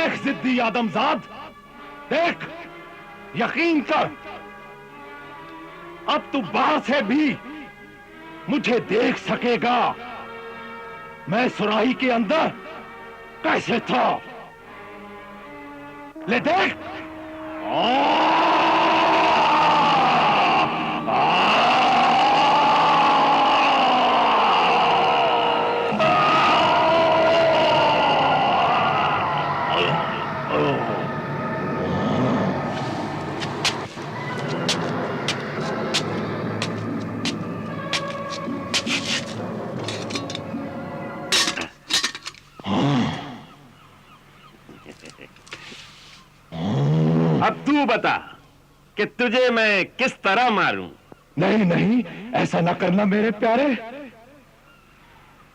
देख जिद्दी आदमजाद, देख, यकीन कर, अब तू बाहर से भी मुझे देख सकेगा। मैं सुराही के अंदर कैसे था, ले देख। अब तू बता कि तुझे मैं किस तरह मारूं। नहीं नहीं, ऐसा ना करना मेरे प्यारे।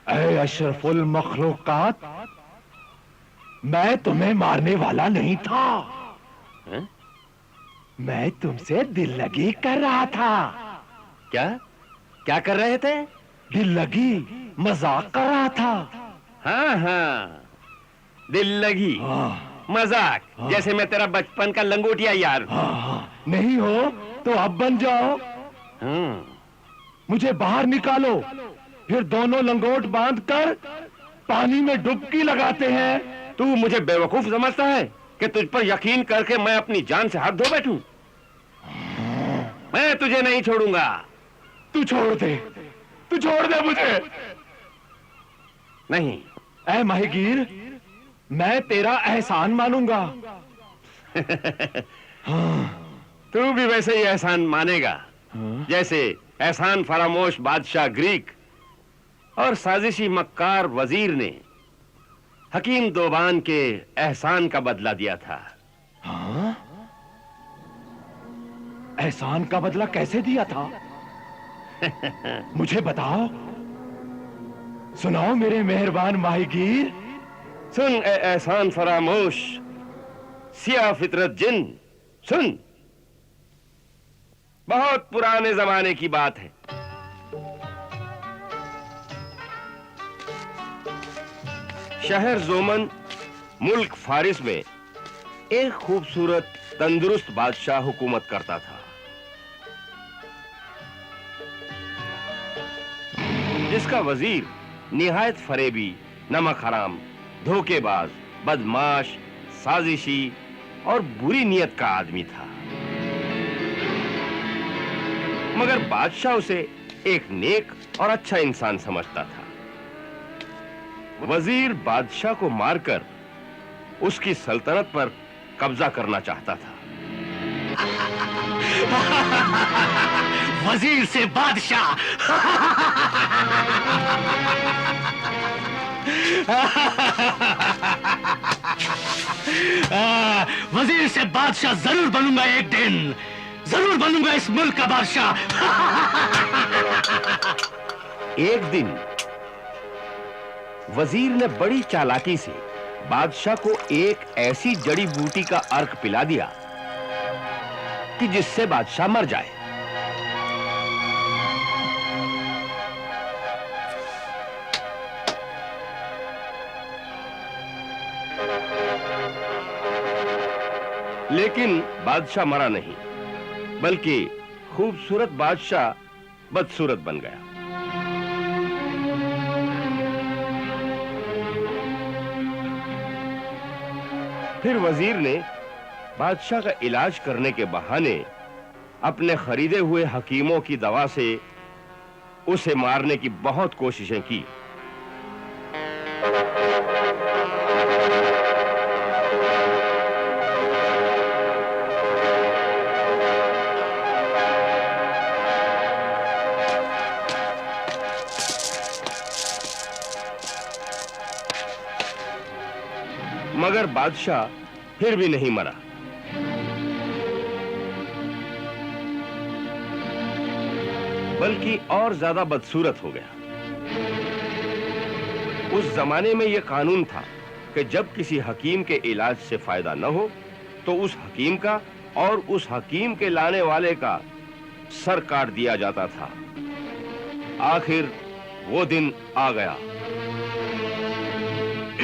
ऐ अशरफुल मखलूकात, मैं तुम्हें मारने वाला नहीं था। है? मैं तुमसे दिल लगी कर रहा था। क्या क्या कर रहे थे? दिल लगी, मजाक कर रहा था। हाँ हाँ, दिल लगी, मजाक। जैसे मैं तेरा बचपन का लंगोटिया यार हूं। नहीं हो तो अब बन जाओ। मुझे बाहर निकालो, फिर दोनों लंगोट बांधकर पानी में डुबकी लगाते हैं। तू मुझे बेवकूफ समझता है कि तुझ पर यकीन करके मैं अपनी जान से हाथ धो बैठूं? मैं तुझे नहीं छोड़ूंगा। तू छोड़ दे, तू छोड़ दे मुझे। नहीं। ऐ माहीगीर, मैं तेरा एहसान मानूंगा। तू भी वैसे ही एहसान मानेगा जैसे एहसान फरामोश बादशाह ग्रीक और साजिशी मक्कार वजीर ने हकीम दोबान के एहसान का बदला दिया था। हाँ? एहसान का बदला कैसे दिया था? मुझे बताओ, सुनाओ मेरे मेहरबान माहीगीर। सुन ए एहसान फरामोश सिया फितरत जिन, सुन। बहुत पुराने जमाने की बात है। शहर जोमन, मुल्क फारिस में एक खूबसूरत तंदुरुस्त बादशाह हुकूमत करता था, जिसका वजीर निहायत फरेबी, नमक हराम, धोखेबाज, बदमाश, साजिशी और बुरी नीयत का आदमी था। मगर बादशाह उसे एक नेक और अच्छा इंसान समझता था। वजीर बादशाह को मारकर उसकी सल्तनत पर कब्जा करना चाहता था। वजीर से बादशाह। वजीर से बादशाह जरूर बनूंगा एक दिन, जरूर बनूंगा इस मुल्क का बादशाह। एक दिन वजीर ने बड़ी चालाकी से बादशाह को एक ऐसी जड़ी बूटी का अर्क पिला दिया कि जिससे बादशाह मर जाए। लेकिन बादशाह मरा नहीं, बल्कि खूबसूरत बादशाह बदसूरत बन गया। फिर वजीर ने बादशाह का इलाज करने के बहाने अपने खरीदे हुए हकीमों की दवा से उसे मारने की बहुत कोशिशें की। मगर बादशाह फिर भी नहीं मरा। बल्कि और ज्यादा बदसूरत हो गया। उस जमाने में यह कानून था कि जब किसी हकीम के इलाज से फायदा न हो तो उस हकीम का और उस हकीम के लाने वाले का सर काट दिया जाता था। आखिर वो दिन आ गया।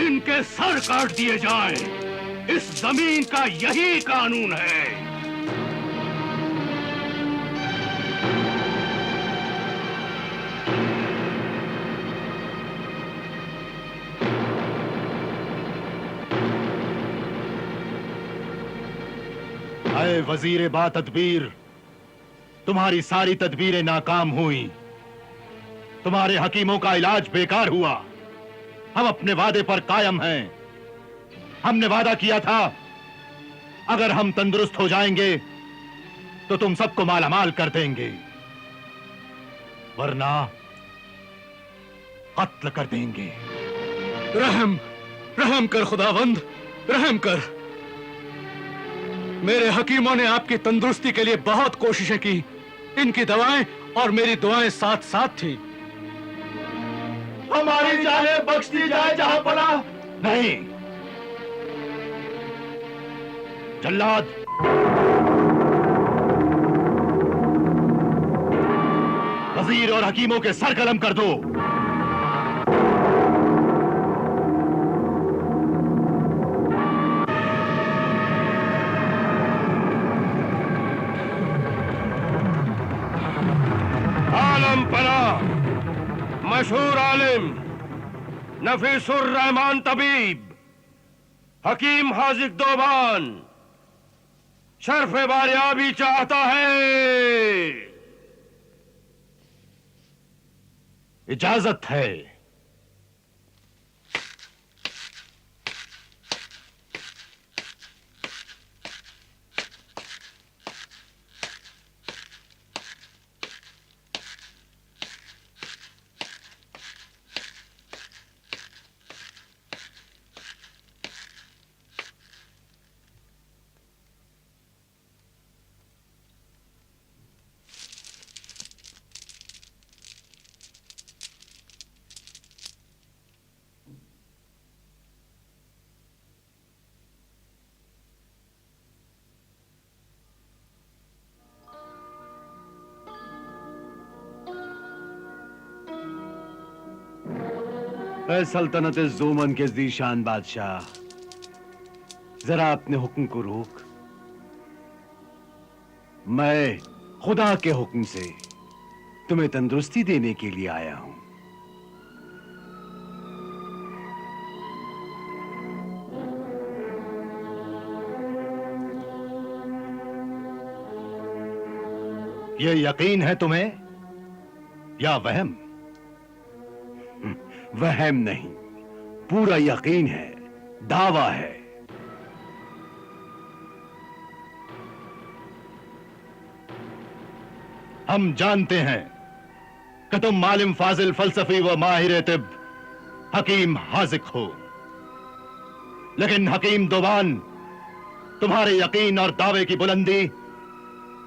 इनके सर काट दिए जाएं। इस जमीन का यही कानून है। अरे वजीर बा तदबीर, तुम्हारी सारी तदबीरें नाकाम हुई, तुम्हारे हकीमों का इलाज बेकार हुआ। हम अपने वादे पर कायम हैं। हमने वादा किया था अगर हम तंदुरुस्त हो जाएंगे तो तुम सबको मालामाल कर देंगे, वरना कत्ल कर देंगे। रहम कर खुदावंद, रहम कर। मेरे हकीमों ने आपकी तंदुरुस्ती के लिए बहुत कोशिशें की। इनकी दवाएं और मेरी दुआएं साथ साथ थी। हमारी जानें बख्श दी जाए जहां पना। नहीं जल्लाद, वजीर और हकीमों के सर कलम कर दो। आलम पना, मशहूर आलिम नफीसुर रहमान तबीब हकीम हाजिक दोबान शर्फ बारियाबी चाहता है। इजाजत है। सल्तनत ज़ोमन के ज़ीशान बादशाह, जरा अपने हुक्म को रोक। मैं खुदा के हुक्म से तुम्हें तंदुरुस्ती देने के लिए आया हूं। ये यकीन है तुम्हें या वहम? वहम नहीं, पूरा यकीन है, दावा है। हम जानते हैं कि तुम मालिम फाजिल फलसफी व माहिर तिब हकीम हाजिक हो, लेकिन हकीम दोबान तुम्हारे यकीन और दावे की बुलंदी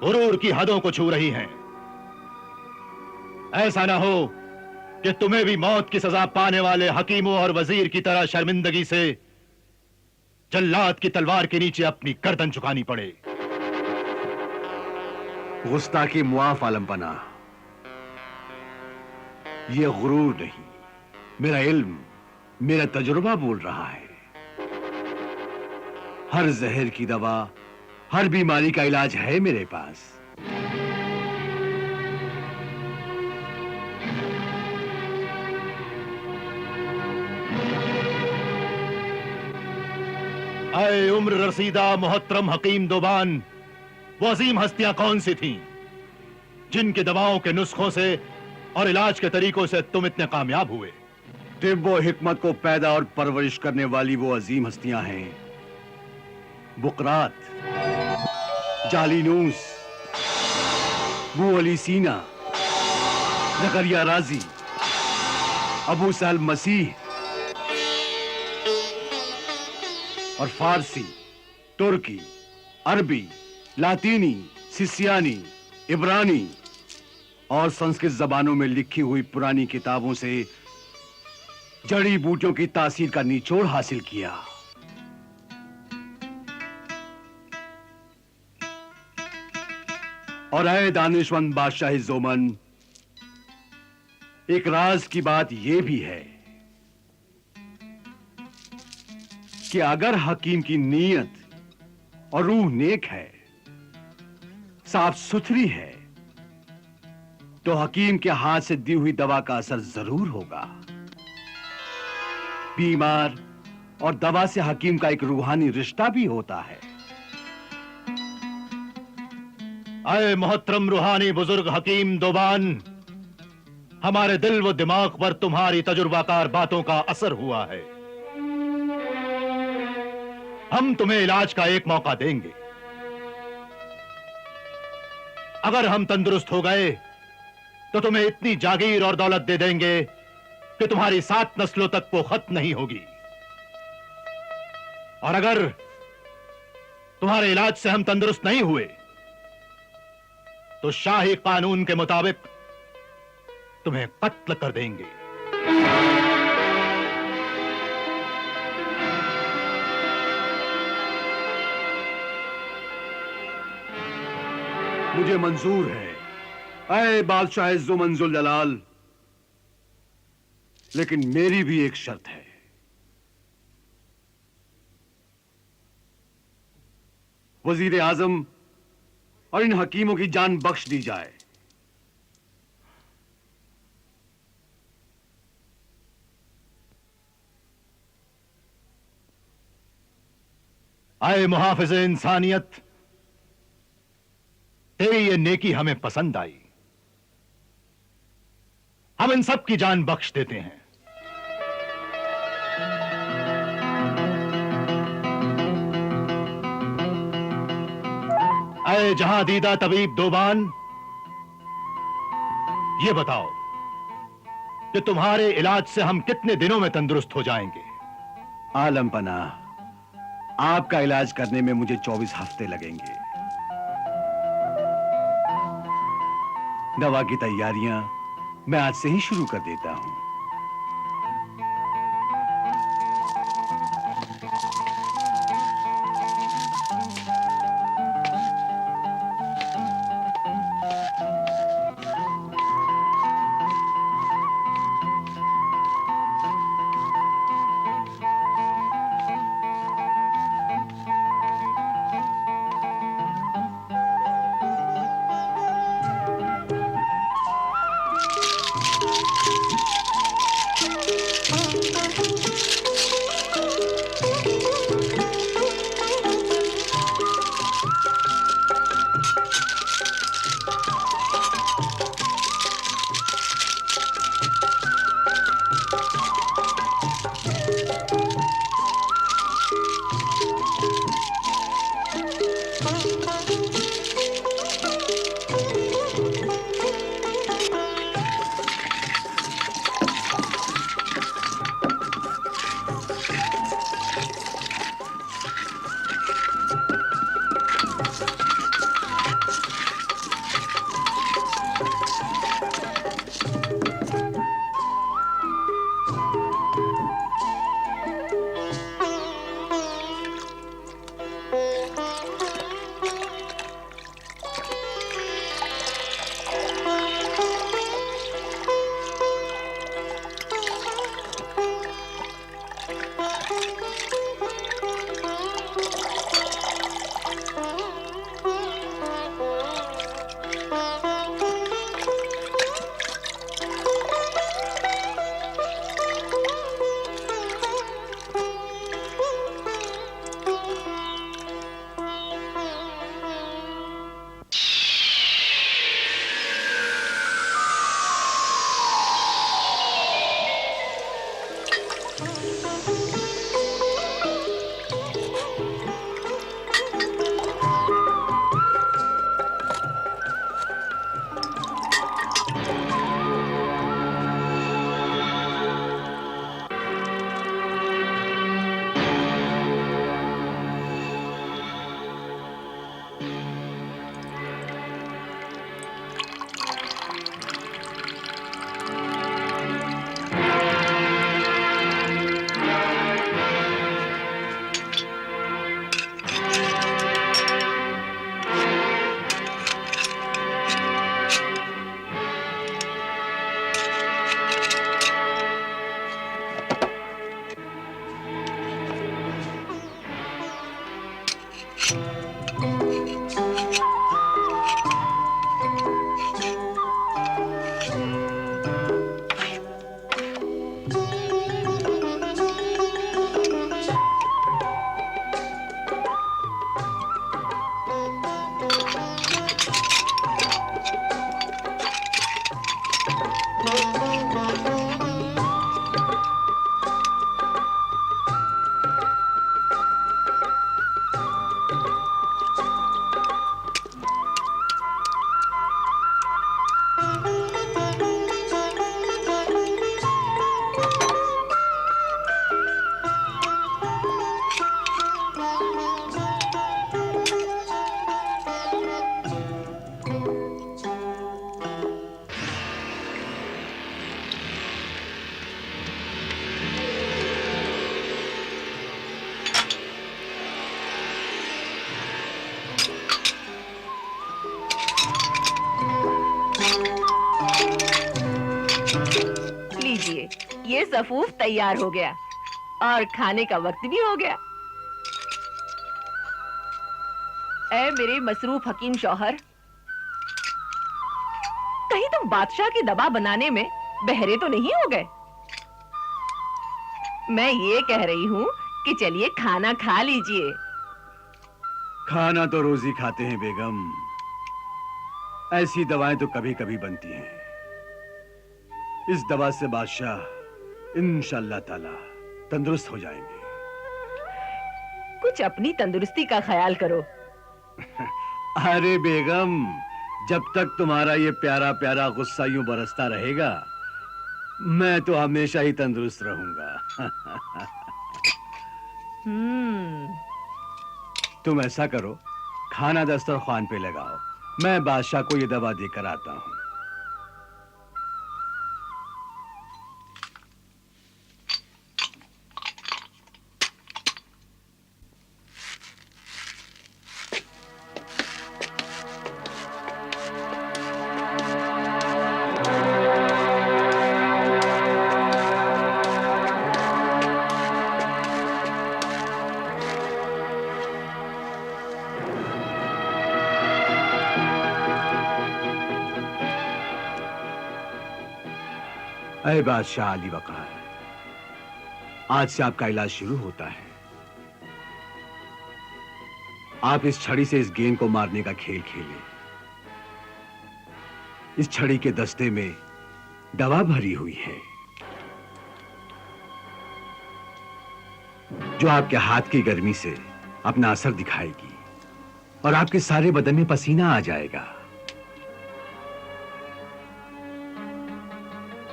गुरूर की हदों को छू रही है। ऐसा ना हो कि तुम्हें भी मौत की सजा पाने वाले हकीमों और वजीर की तरह शर्मिंदगी से जल्लाद की तलवार के नीचे अपनी गर्दन झुकानी पड़े। गुस्ताखी मुआफ आलमपना, ये गुरूर नहीं, मेरा इल्म, मेरा तजुर्बा बोल रहा है। हर जहर की दवा, हर बीमारी का इलाज है मेरे पास। आए उम्र रसीदा मोहतरम हकीम दोबान, वो अजीम हस्तियां कौन सी थीं जिनके दवाओं के नुस्खों से और इलाज के तरीकों से तुम इतने कामयाब हुए? तिब्ब व हिकमत को पैदा और परवरिश करने वाली वो अजीम हस्तियां हैं बुकरात, जालिनूस, बू अली सीना, जकरिया राजी, अबू सहल मसीह और फारसी, तुर्की, अरबी, लातीनी, सिसियानी, इब्रानी और संस्कृत जबानों में लिखी हुई पुरानी किताबों से जड़ी बूटियों की तासीर का निचोड़ हासिल किया। और ऐ दानिशमंद बादशाह ज़ोमन, एक राज की बात यह भी है कि अगर हकीम की नीयत और रूह नेक है, साफ सुथरी है, तो हकीम के हाथ से दी हुई दवा का असर जरूर होगा। बीमार और दवा से हकीम का एक रूहानी रिश्ता भी होता है। आए मोहतरम रूहानी बुजुर्ग हकीम दोबान, हमारे दिल व दिमाग पर तुम्हारी तजुर्बाकार बातों का असर हुआ है। हम तुम्हें इलाज का एक मौका देंगे। अगर हम तंदुरुस्त हो गए तो तुम्हें इतनी जागीर और दौलत दे देंगे कि तुम्हारी 7 नस्लों तक वो खत्म नहीं होगी। और अगर तुम्हारे इलाज से हम तंदुरुस्त नहीं हुए तो शाही कानून के मुताबिक तुम्हें कत्ल कर देंगे। मुझे मंजूर है, ऐ बादशाह इज्जो मंजुल जलाल, लेकिन मेरी भी एक शर्त है। वजीर आजम और इन हकीमों की जान बख्श दी जाए। आए मुहाफिज इंसानियत, तेरी ये नेकी हमें पसंद आई। हम इन सब की जान बख्श देते हैं। आए जहां दीदा तबीब दोबान, ये बताओ कि तुम्हारे इलाज से हम कितने दिनों में तंदुरुस्त हो जाएंगे? आलम पनाह, आपका इलाज करने में मुझे 24 हफ्ते लगेंगे। दवा की तैयारियां मैं आज से ही शुरू कर देता हूं। लीजिए, ये सफूफ तैयार हो गया और खाने का वक्त भी हो गया। ऐ मेरे मसरूफ हकीम शौहर, कहीं तुम बादशाह की दवा बनाने में बहरे तो नहीं हो गए? मैं ये कह रही हूँ कि चलिए खाना खा लीजिए। खाना तो रोज ही खाते हैं बेगम, ऐसी दवाएं तो कभी कभी बनती हैं। इस दवा से बादशाह इंशाअल्लाह ताला तंदुरुस्त हो जाएंगे। कुछ अपनी तंदुरुस्ती का ख्याल करो। अरे बेगम, जब तक तुम्हारा ये प्यारा प्यारा गुस्सा यूं बरसता रहेगा, मैं तो हमेशा ही तंदुरुस्त रहूंगा। तुम ऐसा करो, खाना दस्तरखान पे लगाओ, मैं बादशाह को ये दवा देकर आता हूं। अरे बादशाह अली वकार, आज से आपका इलाज शुरू होता है। आप इस छड़ी से इस गेंद को मारने का खेल खेलें। इस छड़ी के दस्ते में दवा भरी हुई है जो आपके हाथ की गर्मी से अपना असर दिखाएगी और आपके सारे बदन में पसीना आ जाएगा।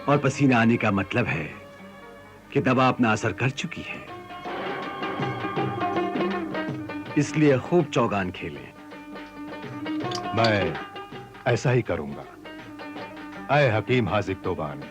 और पसीना आने का मतलब है कि दवा अपना असर कर चुकी है। इसलिए खूब चौगान खेलें। मैं ऐसा ही करूंगा। ऐ हकीम हाजिक तोबान,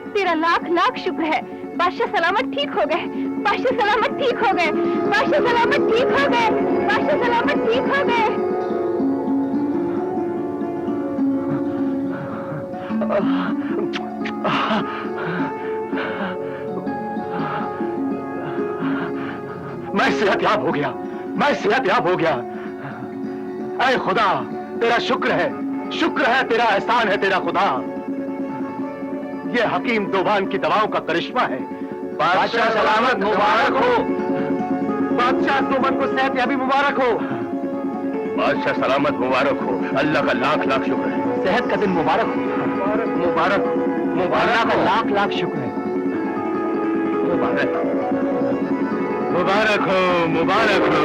तेरा लाख लाख शुक्र है। बादशाह सलामत ठीक हो गए, बादशाह सलामत ठीक हो गए, बादशाह सलामत ठीक हो गए, बादशाह सलामत ठीक हो गए। मैं सेहतयाब हो गया, मैं सेहतयाब हो गया। ऐ खुदा, तेरा शुक्र है, तेरा एहसान है तेरा खुदा। ये हकीम दोबान की दवाओं का करिश्मा है। बादशाह सलामत मुबारक हो, बादशाह दोबान को सेहतयाबी मुबारक हो। बादशाह सलामत मुबारक हो, अल्लाह का लाख लाख शुक्र है। सेहत का दिन मुबारक हो, मुबारक मुबारक का लाख लाख शुक्र है। मुबारक हो, मुबारक हो।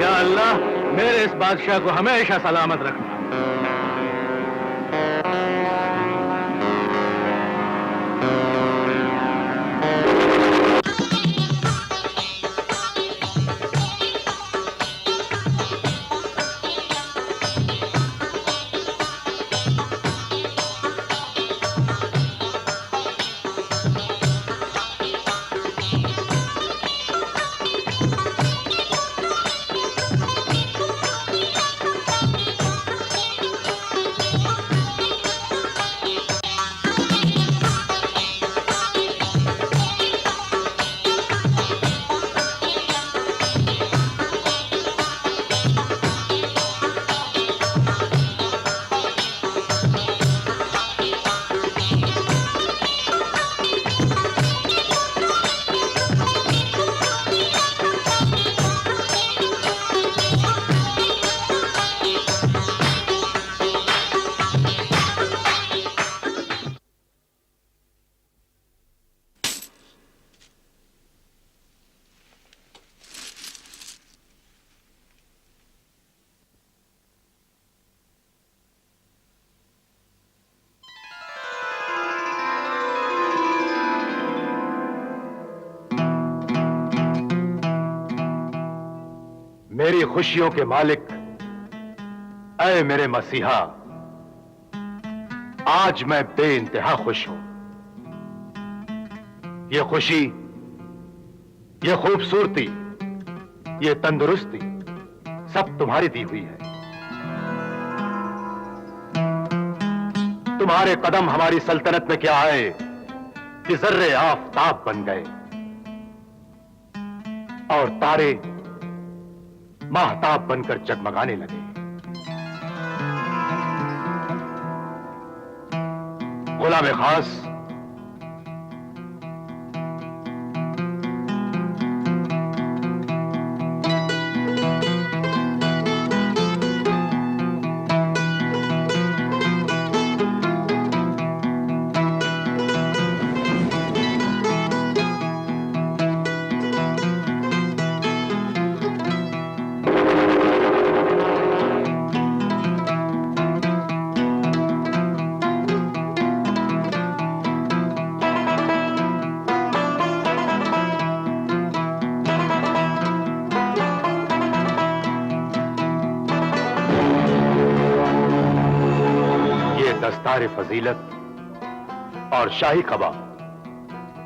या अल्लाह, मेरे इस बादशाह को हमेशा सलामत रखना। मेरी खुशियों के मालिक, ऐ मेरे मसीहा, आज मैं बेइंतहा खुश हूं। ये खुशी, ये खूबसूरती, ये तंदुरुस्ती सब तुम्हारी दी हुई है। तुम्हारे कदम हमारी सल्तनत में क्या आए कि जर्रे आफताब बन गए और तारे महताब बनकर जगमगाने लगे। गुलाम खास, दस्तार फजीलत और शाही कबा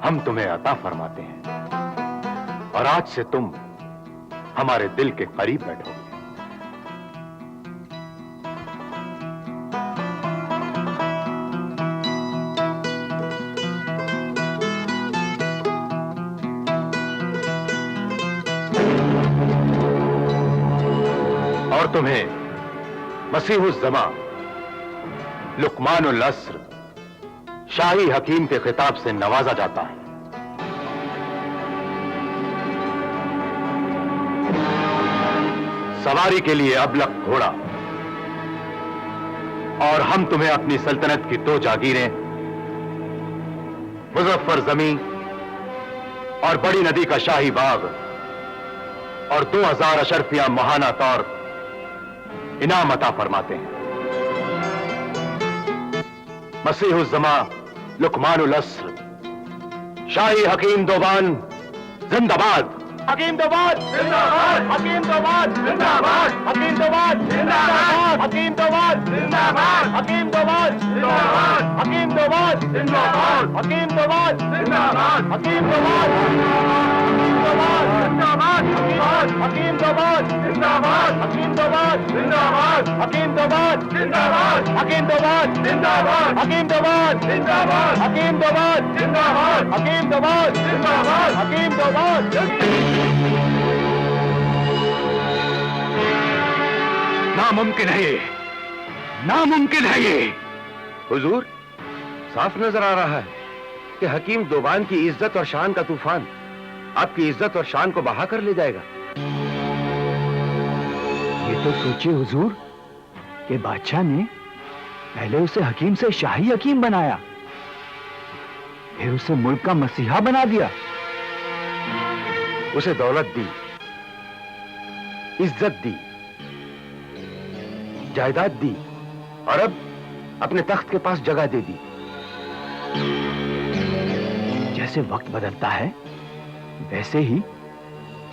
हम तुम्हें अता फरमाते हैं और आज से तुम हमारे दिल के करीब बैठोगे। और तुम्हें मसीहुज़्ज़मा लुकमानुल अस्र शाही हकीम के खिताब से नवाजा जाता है। सवारी के लिए अबलख घोड़ा, और हम तुम्हें अपनी सल्तनत की 2 जागीरें, मुजफ्फर जमीन और बड़ी नदी का शाही बाग और 2000 अशरफियां महाना तौर इनाम अता फरमाते हैं। मसीहुज़्ज़मा लुकमानुल अस्र, शाही हकीम दोबान जिंदाबाद। हकीम दोबाद जिंदाबाद, हकीम दोबाद जिंदाबाद, हकीम दोबाद जिंदाबाद, हकीम दोबाद जिंदाबाद, हकीम दोबाद जिंदाबाद, हकीम दोबाद जिंदाबाद, हकीम दोबाद जिंदाबाद, हकीम दोबाद जिंदाबाद, हकीम दोबाद जिंदाबाद, हकीम दोबाद जिंदाबाद, हकीम दोबाद जिंदाबाद, हकीम दोबाद जिंदाबाद, हकीम दोबाद जिंदाबाद, हकीम दोबाद जिंदाबाद, हकीम दोबाद जिंदाबाद, हकीम दोबाद। नामुमकिन है ये, नामुमकिन है ये। हुजूर, साफ नजर आ रहा है कि हकीम दोबान की इज्जत और शान का तूफान आपकी इज्जत और शान को बहा कर ले जाएगा। ये तो सोचिए हुजूर कि बादशाह ने पहले उसे हकीम से शाही हकीम बनाया, फिर उसे मुल्क का मसीहा बना दिया, उसे दौलत दी, इज्जत दी, जायदाद दी, और अब अपने तख्त के पास जगह दे दी। जैसे वक्त बदलता है वैसे ही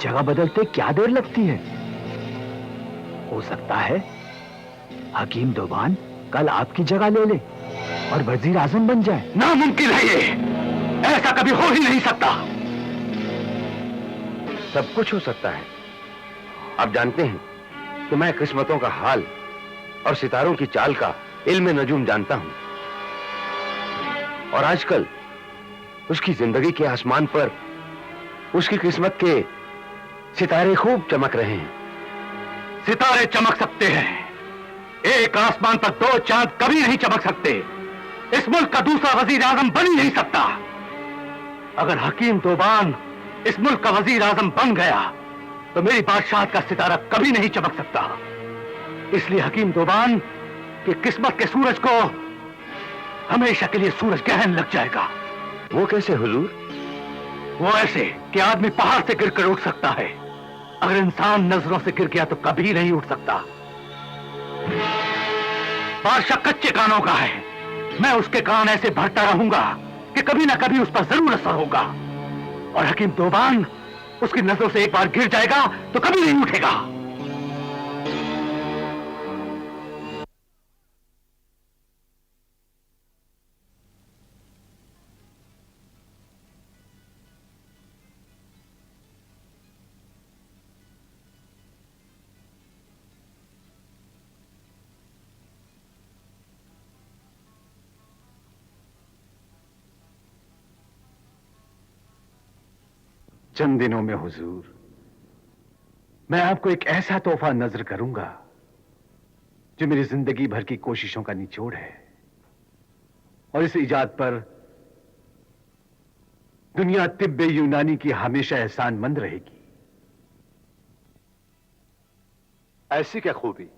जगह बदलते क्या देर लगती है। हो सकता है हकीम दोबान कल आपकी जगह ले ले और वजीर आजम बन जाए। नामुमकिन है ये, ऐसा कभी हो ही नहीं सकता। सब कुछ हो सकता है। आप जानते हैं कि मैं किस्मतों का हाल और सितारों की चाल का इल्म नजूम जानता हूं, और आजकल उसकी जिंदगी के आसमान पर उसकी किस्मत के सितारे खूब चमक रहे हैं। सितारे चमक सकते हैं, एक आसमान पर 2 चांद कभी नहीं चमक सकते। इस मुल्क का दूसरा वजीर आजम बन ही नहीं सकता। अगर हकीम दोबान इस मुल्क का वजीर आजम बन गया तो मेरी बादशाहत का सितारा कभी नहीं चमक सकता। इसलिए हकीम दोबान की किस्मत के सूरज को हमेशा के लिए सूरज ग्रहण लग जाएगा। वो कैसे हुजूर? वो ऐसे कि आदमी पहाड़ से गिरकर उठ सकता है, अगर इंसान नजरों से गिर गया तो कभी नहीं उठ सकता। बादशाह कच्चे कानों का है, मैं उसके कान ऐसे भरता रहूंगा कि कभी ना कभी उस पर जरूर असर होगा, और हकीम दोबान उसकी नजरों से एक बार गिर जाएगा तो कभी नहीं उठेगा। चंद दिनों में हुजूर मैं आपको एक ऐसा तोहफा नजर करूंगा जो मेरी जिंदगी भर की कोशिशों का निचोड़ है, और इस इजाद पर दुनिया तिब्बे यूनानी की हमेशा एहसानमंद रहेगी। ऐसी क्या खूबी,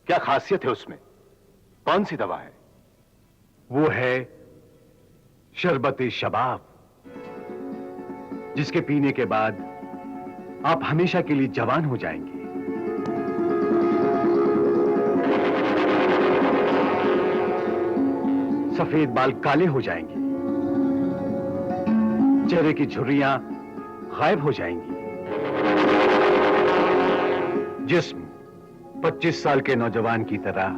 क्या खासियत है उसमें? कौन सी दवा है? वो है शरबत शबाब, जिसके पीने के बाद आप हमेशा के लिए जवान हो जाएंगे। सफेद बाल काले हो जाएंगे, चेहरे की झुर्रियां गायब हो जाएंगी, जिस्म 25 साल के नौजवान की तरह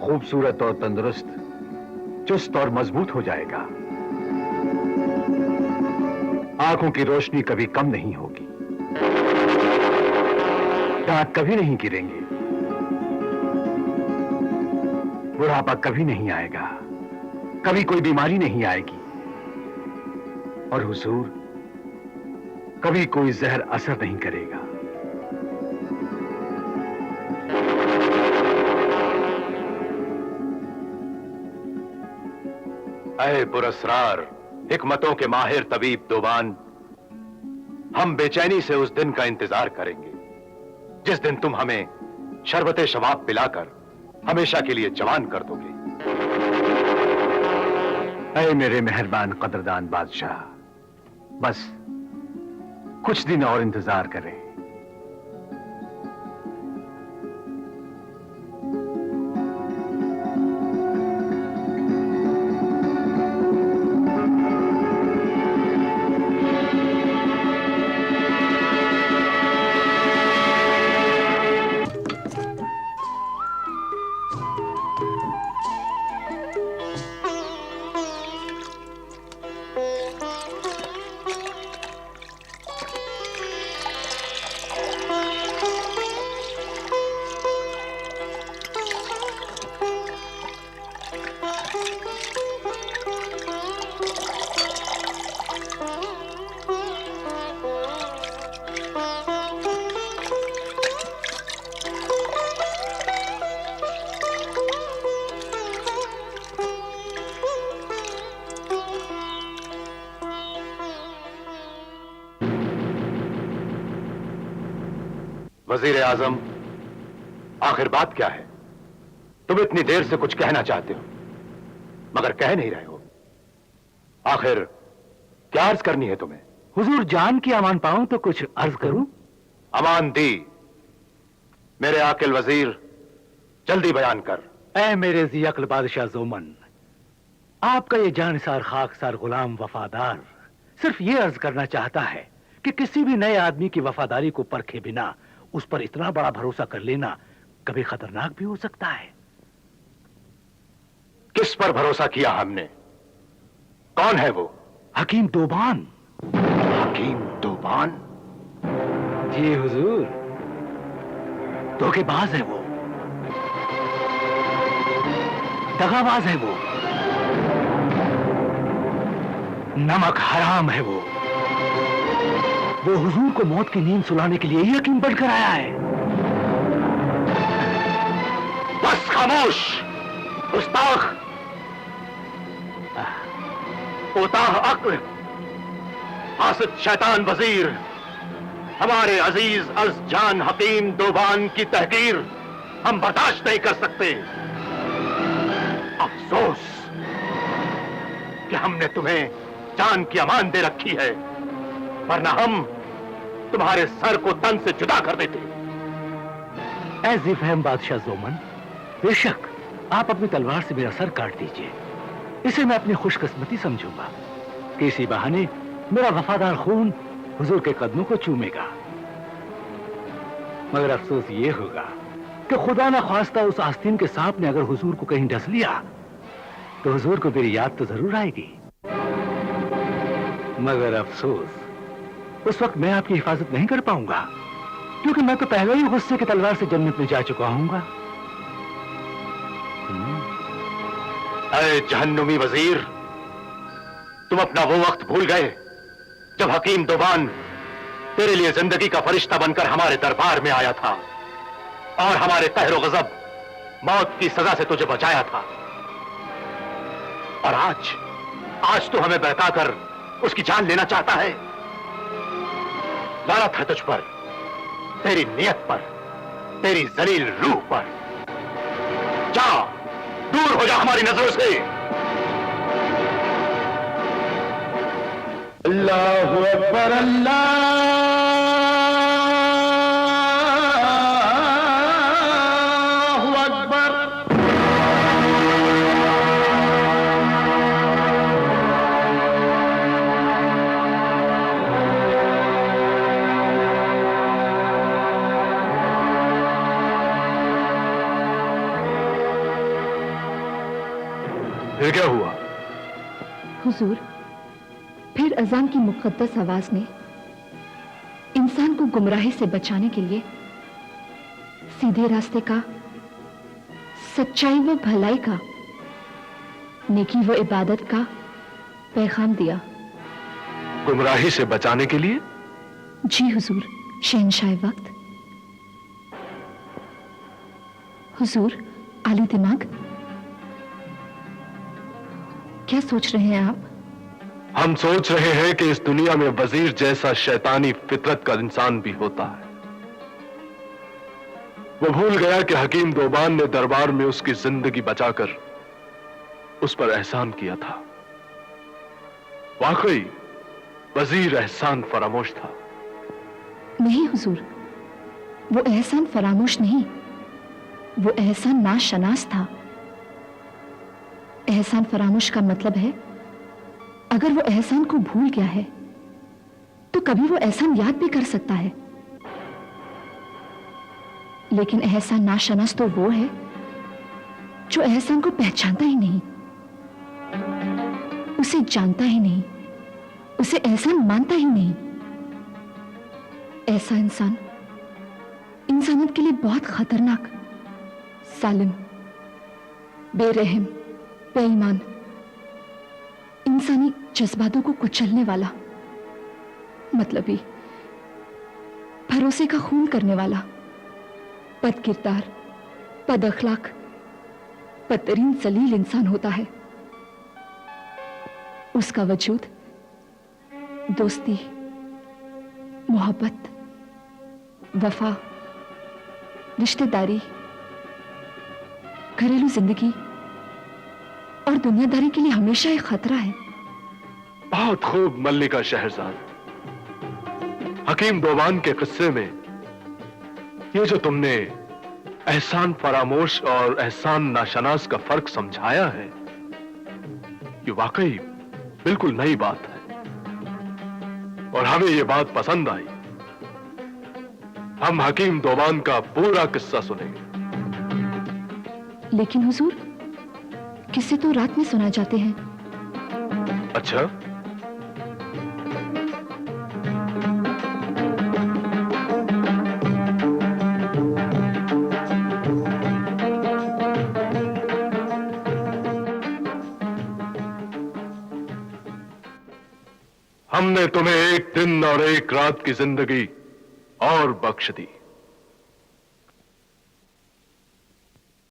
खूबसूरत और तंदुरुस्त, चुस्त और मजबूत हो जाएगा। आंखों की रोशनी कभी कम नहीं होगी, दांत कभी नहीं गिरेंगे, बुढ़ापा कभी नहीं आएगा, कभी कोई बीमारी नहीं आएगी, और हुजूर कभी कोई जहर असर नहीं करेगा। ऐ पुरस्रार हिकमतों के माहिर तबीब दोबान, हम बेचैनी से उस दिन का इंतजार करेंगे जिस दिन तुम हमें शरबते शवाब पिलाकर हमेशा के लिए जवान कर दोगे। ऐ मेरे मेहरबान कदरदान बादशाह, बस कुछ दिन और इंतजार करें। वजीर आजम, आखिर बात क्या है? तुम इतनी देर से कुछ कहना चाहते हो मगर कह नहीं रहे हो। आखिर क्या अर्ज करनी है तुम्हें? हुजूर जान की अमान पाऊं तो कुछ अर्ज करूं? अमान दी। मेरे आकिल वजीर, जल्दी बयान कर। ऐ मेरे ज़ियक़ल बादशाह ज़ोमन, आपका ये जानसार खाकसार गुलाम वफादार सिर्फ ये अर्ज करना चाहता है कि किसी भी नए आदमी की वफादारी को परखे बिना उस पर इतना बड़ा भरोसा कर लेना कभी खतरनाक भी हो सकता है। किस पर भरोसा किया हमने? कौन है वो? हकीम दोबान। हकीम दोबान? जी हुजूर, धोखेबाज है वो, दगाबाज है वो, नमक हराम है वो हुजूर को मौत की नींद सुलाने के लिए ही यकीन बनकर आया है। बस खामोश गुस्ताख, उताह अक्ल, हासिद शैतान वजीर, हमारे अजीज अज जान हकीम दोबान की तहकीर हम बर्दाश्त नहीं कर सकते। अफसोस कि हमने तुम्हें जान की अमान दे रखी है, वरना हम तुम्हारे सर को तन से जुदा कर देते। ऐ फहम बादशाह ज़ोमन, बेशक आप अपनी तलवार से मेरा सर काट दीजिए, इसे मैं अपनी खुशकिस्मती समझूंगा कि इसी बहाने मेरा वफादार खून हुजूर के कदमों को चूमेगा। मगर अफसोस ये होगा कि खुदा ना ख्वास्ता उस आस्तीन के सांप ने अगर हुजूर को कहीं डस लिया तो हुजूर को मेरी याद तो जरूर आएगी, मगर अफसोस उस वक्त मैं आपकी हिफाजत नहीं कर पाऊंगा, क्योंकि मैं तो पहले ही गुस्से की तलवार से जन्नत में जा चुका हूंगा। अरे जहन्नुमी वजीर, तुम अपना वो वक्त भूल गए जब हकीम दोबान तेरे लिए जिंदगी का फरिश्ता बनकर हमारे दरबार में आया था और हमारे कहर गजब मौत की सजा से तुझे बचाया था। और आज तो हमें बहकाकर उसकी जान लेना चाहता है। लानत है तुझ पर, तेरी नियत पर, तेरी जलील रूह पर। जा, दूर हो जा हमारी नजरों से। अल्लाहु अकबर, अल्लाहु अकबर। फिर क्या हुआ? हुजूर, फिर अजान की मुक़द्दस आवाज ने इंसान को गुमराही से बचाने के लिए सीधे रास्ते का, सच्चाई व भलाई का, नेकी व इबादत का पैगाम दिया। गुमराही से बचाने के लिए? जी हुजूर, शहंशाह वक्त। हुजूर, आली दिमाग, क्या सोच रहे हैं आप? हम सोच रहे हैं कि इस दुनिया में वजीर जैसा शैतानी फितरत का इंसान भी होता है। वो भूल गया कि हकीम दोबान ने दरबार में उसकी जिंदगी बचाकर उस पर एहसान किया था। वाकई वजीर एहसान फरामोश था। नहीं हुजूर, वो एहसान फरामोश नहीं, वो एहसान नाशनास था। एहसान फरामोश का मतलब है अगर वो एहसान को भूल गया है तो कभी वो एहसान याद भी कर सकता है, लेकिन एहसान नाशनास तो वो है जो एहसान को पहचानता ही नहीं, उसे जानता ही नहीं, उसे एहसान मानता ही नहीं। ऐसा इंसान इंसानियत के लिए बहुत खतरनाक, सालिम, बेरहम, बेईमान, इंसानी जज्बातों को कुचलने वाला, मतलबी, भरोसे का खून करने वाला, बदकिरदार, बदअखलाक, बदतरीन जलील इंसान होता है। उसका वजूद दोस्ती, मोहब्बत, वफा, रिश्तेदारी, घरेलू जिंदगी और दुनियादारी के लिए हमेशा एक खतरा है। बहुत खूब मल्लिका शहरजाद। हकीम दोबान के किस्से में ये जो तुमने एहसान फरामोश और एहसान नाशनास का फर्क समझाया है, ये वाकई बिल्कुल नई बात है और हमें ये बात पसंद आई। हम हकीम दोबान का पूरा किस्सा सुनेंगे। लेकिन हुजूर, किस्से तो रात में सुना जाते हैं। अच्छा, हमने तुम्हें एक दिन और एक रात की जिंदगी और बख्श दी।